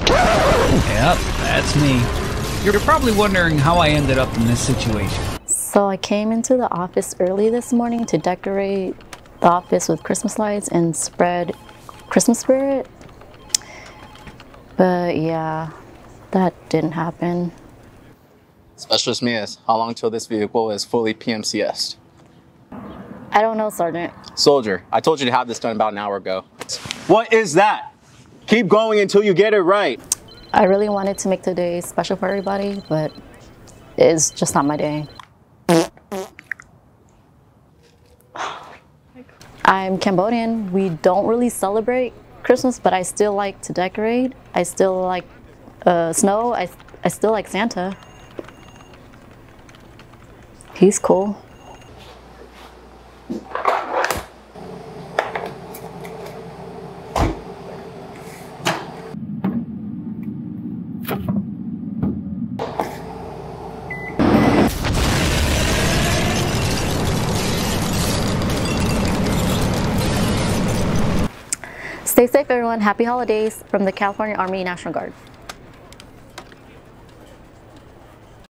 Yep, that's me. You're probably wondering how I ended up in this situation. So I came into the office early this morning to decorate the office with Christmas lights and spread Christmas spirit. But yeah, that didn't happen. Specialist Mias, how long till this vehicle is fully PMCS'd? I don't know, Sergeant. Soldier, I told you to have this done about an hour ago. What is that? Keep going until you get it right. I really wanted to make today special for everybody, but it's just not my day. I'm Cambodian. We don't really celebrate Christmas, but I still like to decorate. I still like snow. I still like Santa. He's cool. Stay safe, everyone. Happy holidays from the California Army National Guard.